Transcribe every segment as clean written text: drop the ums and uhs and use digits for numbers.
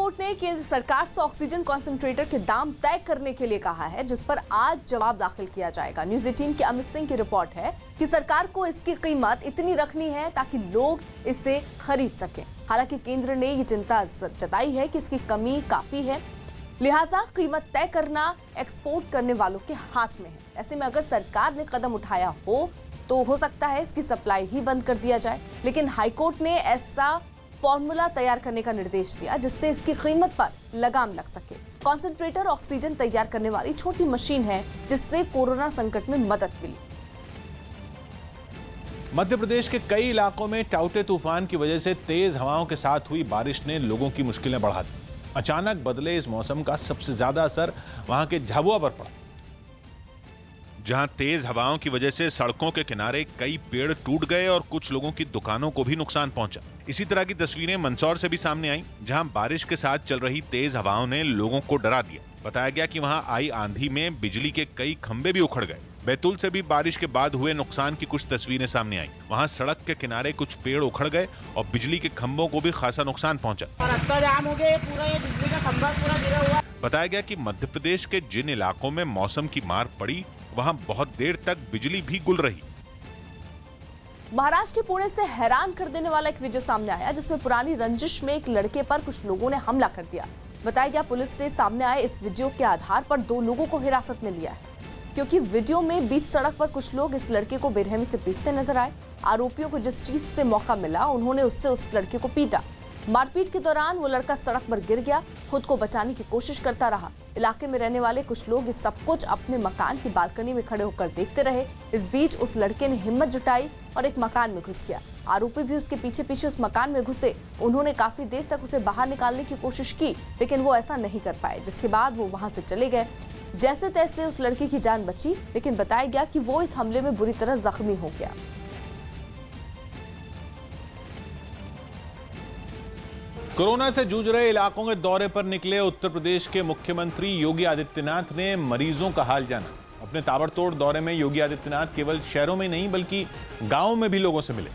Court ने केंद्र सरकार से ऑक्सीजन कॉन्सेंट्रेटर के दाम तय करने के लिए कहा है, जिस पर आज जवाब दाखिल किया जाएगा। न्यूज 18 के अमित सिंह की रिपोर्ट है कि सरकार को इसकी कीमत इतनी रखनी है ताकि लोग इसे खरीद सकें। हालांकि केंद्र ने ये चिंता जताई है कि इसकी कमी काफी है, लिहाजा कीमत तय करना एक्सपोर्ट करने वालों के हाथ में है। ऐसे में अगर सरकार ने कदम उठाया तो हो सकता है इसकी सप्लाई ही बंद कर दिया जाए, लेकिन हाईकोर्ट ने ऐसा फॉर्मूला तैयार करने का निर्देश दिया जिससे इसकी कीमत पर लगाम लग सके। कॉन्सेंट्रेटर ऑक्सीजन तैयार करने वाली छोटी मशीन है जिससे कोरोना संकट में मदद मिली। मध्य प्रदेश के कई इलाकों में टाउटे तूफान की वजह से तेज हवाओं के साथ हुई बारिश ने लोगों की मुश्किलें बढ़ा दी। अचानक बदले इस मौसम का सबसे ज्यादा असर वहां के झाबुआ पर पड़ा, जहां तेज हवाओं की वजह से सड़कों के किनारे कई पेड़ टूट गए और कुछ लोगों की दुकानों को भी नुकसान पहुंचा। इसी तरह की तस्वीरें मंदसौर से भी सामने आईं, जहां बारिश के साथ चल रही तेज हवाओं ने लोगों को डरा दिया। बताया गया कि वहां आई आंधी में बिजली के कई खंभे भी उखड़ गए। बैतूल से भी बारिश के बाद हुए नुकसान की कुछ तस्वीरें सामने आईं। वहां सड़क के किनारे कुछ पेड़ उखड़ गए और बिजली के खंभों को भी खासा नुकसान पहुंचा। रास्ता जाम हो गया, पूरा ये बिजली का खंभा पूरा गिरा हुआ। बताया गया कि मध्य प्रदेश के जिन इलाकों में मौसम की मार पड़ी वहां बहुत देर तक बिजली भी गुल रही। महाराष्ट्र के पुणे से हैरान कर देने वाला एक वीडियो सामने आया जिसमें पुरानी रंजिश में एक लड़के पर कुछ लोगों ने हमला कर दिया। बताया गया पुलिस ने सामने आए इस वीडियो के आधार पर 2 लोगों को हिरासत में लिया है, क्योंकि वीडियो में बीच सड़क पर कुछ लोग इस लड़के को बेरहमी से पीटते नजर आए। आरोपियों को जिस चीज से मौका मिला उन्होंने उससे उस लड़के को पीटा। मारपीट के दौरान वो लड़का सड़क पर गिर गया, खुद को बचाने की कोशिश करता रहा। इलाके में रहने वाले कुछ लोग इस सब कुछ अपने मकान की बालकनी में खड़े होकर देखते रहे। इस बीच उस लड़के ने हिम्मत जुटाई और एक मकान में घुस गया। आरोपी भी उसके पीछे पीछे उस मकान में घुसे। उन्होंने काफी देर तक उसे बाहर निकालने की कोशिश की, लेकिन वो ऐसा नहीं कर पाए, जिसके बाद वो वहां से चले गए। जैसे तैसे उस लड़के की जान बची, लेकिन बताया गया कि वो इस हमले में बुरी तरह जख्मी हो गया। कोरोना से जूझ रहे इलाकों के दौरे पर निकले उत्तर प्रदेश के मुख्यमंत्री योगी आदित्यनाथ ने मरीजों का हाल जाना। अपने ताबड़तोड़ दौरे में योगी आदित्यनाथ केवल शहरों में नहीं बल्कि गांवों में भी लोगों से मिले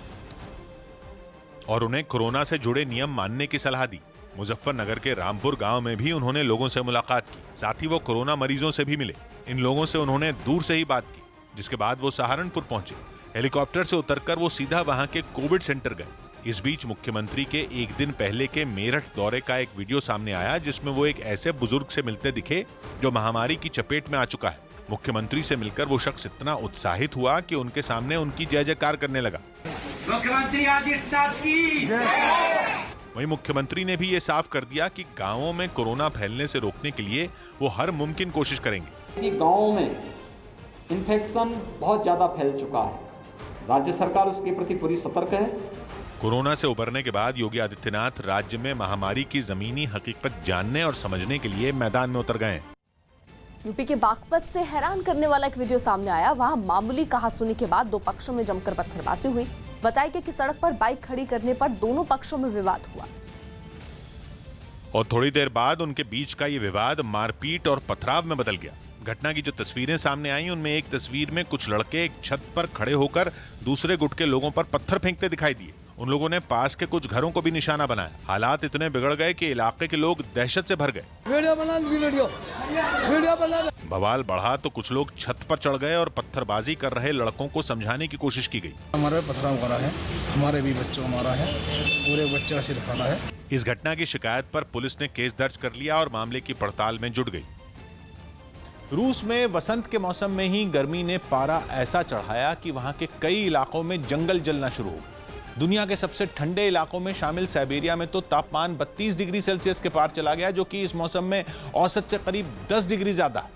और उन्हें कोरोना से जुड़े नियम मानने की सलाह दी। मुजफ्फरनगर के रामपुर गांव में भी उन्होंने लोगों से मुलाकात की। साथ ही वो कोरोना मरीजों से भी मिले। इन लोगों से उन्होंने दूर से ही बात की, जिसके बाद वो सहारनपुर पहुंचे। हेलीकॉप्टर से उतरकर वो सीधा वहां के कोविड सेंटर गए। इस बीच मुख्यमंत्री के एक दिन पहले के मेरठ दौरे का एक वीडियो सामने आया जिसमें वो एक ऐसे बुजुर्ग से मिलते दिखे जो महामारी की चपेट में आ चुका है। मुख्यमंत्री से मिलकर वो शख्स इतना उत्साहित हुआ कि उनके सामने उनकी जय जयकार करने लगा। मुख्यमंत्री आदित्यनाथ की। वहीं मुख्यमंत्री ने भी ये साफ कर दिया कि गांवों में कोरोना फैलने से रोकने के लिए वो हर मुमकिन कोशिश करेंगे। गांवों में इन्फेक्शन बहुत ज्यादा फैल चुका है, राज्य सरकार उसके प्रति पूरी सतर्क है। कोरोना से उबरने के बाद योगी आदित्यनाथ राज्य में महामारी की जमीनी हकीकत जानने और समझने के लिए मैदान में उतर गए हैं। यूपी के बागपत से हैरान करने वाला एक वीडियो सामने आया। वहां मामूली कहासुनी के बाद 2 पक्षों में जमकर पत्थरबाजी हुई। बताया गया कि सड़क पर बाइक खड़ी करने पर दोनों पक्षों में विवाद हुआ और थोड़ी देर बाद उनके बीच का ये विवाद मारपीट और पथराव में बदल गया। घटना की जो तस्वीरें सामने आई उनमें एक तस्वीर में कुछ लड़के एक छत पर खड़े होकर दूसरे गुट के लोगों पर पत्थर फेंकते दिखाई दिए। उन लोगों ने पास के कुछ घरों को भी निशाना बनाया। हालात इतने बिगड़ गए कि इलाके के लोग दहशत से भर गए। वीडियो बवाल बढ़ा तो कुछ लोग छत पर चढ़ गए और पत्थरबाजी कर रहे लड़कों को समझाने की कोशिश की गई। हमारे पथराव करा है, हमारे भी बच्चों मारा है, पूरे बच्चे का सिर फाड़ा है। इस घटना की शिकायत पर पुलिस ने केस दर्ज कर लिया और मामले की पड़ताल में जुट गई। रूस में वसंत के मौसम में ही गर्मी ने पारा ऐसा चढ़ाया कि वहां के कई इलाकों में जंगल जलना शुरू हो गए। दुनिया के सबसे ठंडे इलाकों में शामिल साइबेरिया में तो तापमान 32 डिग्री सेल्सियस के पार चला गया, जो कि इस मौसम में औसत से करीब 10 डिग्री ज्यादा है।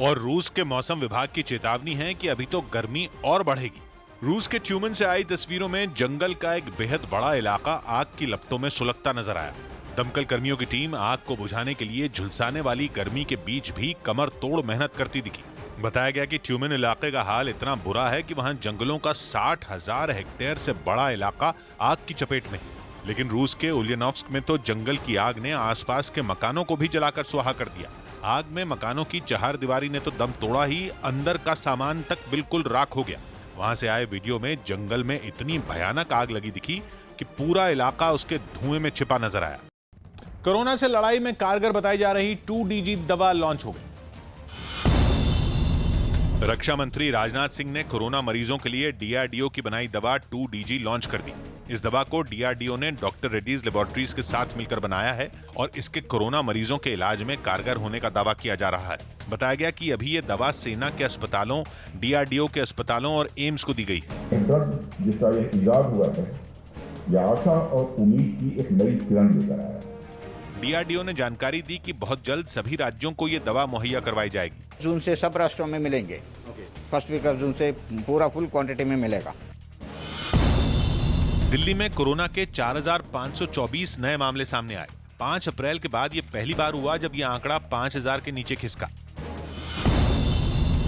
और रूस के मौसम विभाग की चेतावनी है कि अभी तो गर्मी और बढ़ेगी। रूस के ट्यूमन से आई तस्वीरों में जंगल का एक बेहद बड़ा इलाका आग की लपटों में सुलगता नजर आया। दमकल कर्मियों की टीम आग को बुझाने के लिए झुलसाने वाली गर्मी के बीच भी कमर तोड़ मेहनत करती दिखी। बताया गया कि ट्यूमन इलाके का हाल इतना बुरा है कि वहां जंगलों का 60,000 हेक्टेयर से बड़ा इलाका आग की चपेट में है। लेकिन रूस के उलियानोव्स्क में तो जंगल की आग ने आसपास के मकानों को भी जलाकर सुहा कर दिया। आग में मकानों की चहारदीवारी ने तो दम तोड़ा ही, अंदर का सामान तक बिल्कुल राख हो गया। वहां से आए वीडियो में जंगल में इतनी भयानक आग लगी दिखी कि पूरा इलाका उसके धुएं में छिपा नजर आया। कोरोना से लड़ाई में कारगर बताई जा रही 2DG दवा लॉन्च हो गई। रक्षा मंत्री राजनाथ सिंह ने कोरोना मरीजों के लिए DRDO की बनाई दवा 2DG लॉन्च कर दी। इस दवा को DRDO ने डॉक्टर रेड्डीज लेबोरेटरीज के साथ मिलकर बनाया है और इसके कोरोना मरीजों के इलाज में कारगर होने का दावा किया जा रहा है। बताया गया कि अभी ये दवा सेना के अस्पतालों, DRDO के अस्पतालों और एम्स को दी गई है। ड्रग जिसका ये इजाद हुआ है, यह आशा और उम्मीद की एक नई किरण लेकर आया है। DRDO ने जानकारी दी कि बहुत जल्द सभी राज्यों को ये दवा मुहैया करवाई जाएगी। जून से सब राष्ट्रों में मिलेंगे। फर्स्ट वीक ऑफ जून से पूरा फुल क्वांटिटी में मिलेगा। दिल्ली में कोरोना के 4,524 नए मामले सामने आए। 5 अप्रैल के बाद ये पहली बार हुआ जब यह आंकड़ा 5,000 के नीचे खिसका।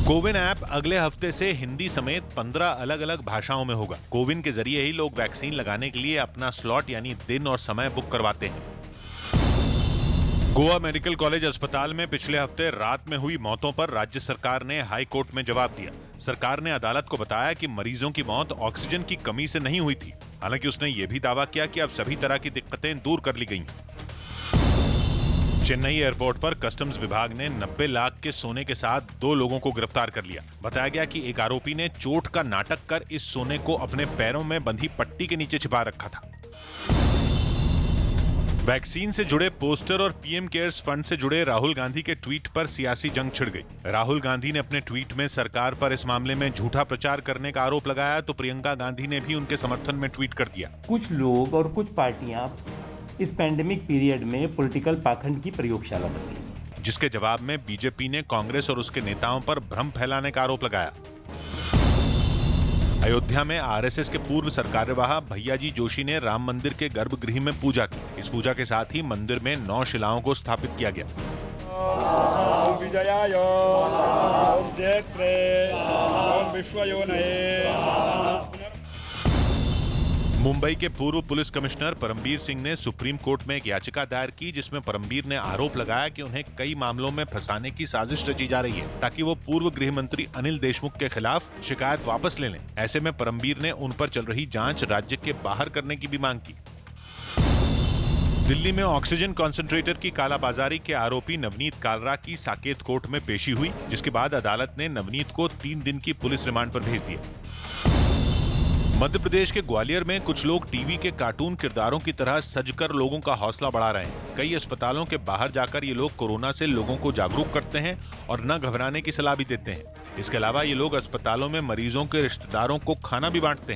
कोविन ऐप अगले हफ्ते से हिंदी समेत 15 अलग अलग भाषाओं में होगा। कोविन के जरिए ही लोग वैक्सीन लगाने के लिए अपना स्लॉट यानी दिन और समय बुक करवाते हैं। गोवा मेडिकल कॉलेज अस्पताल में पिछले हफ्ते रात में हुई मौतों पर राज्य सरकार ने हाई कोर्ट में जवाब दिया। सरकार ने अदालत को बताया कि मरीजों की मौत ऑक्सीजन की कमी से नहीं हुई थी। हालांकि उसने यह भी दावा किया कि अब सभी तरह की दिक्कतें दूर कर ली गई। चेन्नई एयरपोर्ट पर कस्टम्स विभाग ने 90 लाख के सोने के साथ 2 लोगों को गिरफ्तार कर लिया। बताया गया कि एक आरोपी ने चोट का नाटक कर इस सोने को अपने पैरों में बंधी पट्टी के नीचे छिपा रखा था। वैक्सीन से जुड़े पोस्टर और पीएम केयर्स फंड से जुड़े राहुल गांधी के ट्वीट पर सियासी जंग छिड़ गई। राहुल गांधी ने अपने ट्वीट में सरकार पर इस मामले में झूठा प्रचार करने का आरोप लगाया तो प्रियंका गांधी ने भी उनके समर्थन में ट्वीट कर दिया। कुछ लोग और कुछ पार्टियां इस पैंडेमिक पीरियड में पॉलिटिकल पाखंड की प्रयोगशाला बन गई, जिसके जवाब में बीजेपी ने कांग्रेस और उसके नेताओं पर भ्रम फैलाने का आरोप लगाया। अयोध्या में आरएसएस के पूर्व सरकार्यवाह भैयाजी जोशी ने राम मंदिर के गर्भगृह में पूजा की। इस पूजा के साथ ही मंदिर में 9 शिलाओं को स्थापित किया गया। मुंबई के पूर्व पुलिस कमिश्नर परमबीर सिंह ने सुप्रीम कोर्ट में एक याचिका दायर की, जिसमें परमबीर ने आरोप लगाया कि उन्हें कई मामलों में फंसाने की साजिश रची जा रही है ताकि वो पूर्व गृह मंत्री अनिल देशमुख के खिलाफ शिकायत वापस ले लें। ऐसे में परमबीर ने उन पर चल रही जांच राज्य के बाहर करने की भी मांग की। दिल्ली में ऑक्सीजन कॉन्सेंट्रेटर की कालाबाजारी के आरोपी नवनीत कालरा की साकेत कोर्ट में पेशी हुई, जिसके बाद अदालत ने नवनीत को 3 दिन की पुलिस रिमांड पर भेज दिया। मध्य प्रदेश के ग्वालियर में कुछ लोग टीवी के कार्टून किरदारों की तरह सजकर लोगों का हौसला बढ़ा रहे हैं। कई अस्पतालों के बाहर जाकर ये लोग कोरोना से लोगों को जागरूक करते हैं और न घबराने की सलाह भी देते हैं। इसके अलावा ये लोग अस्पतालों में मरीजों के रिश्तेदारों को खाना भी बांटते हैं।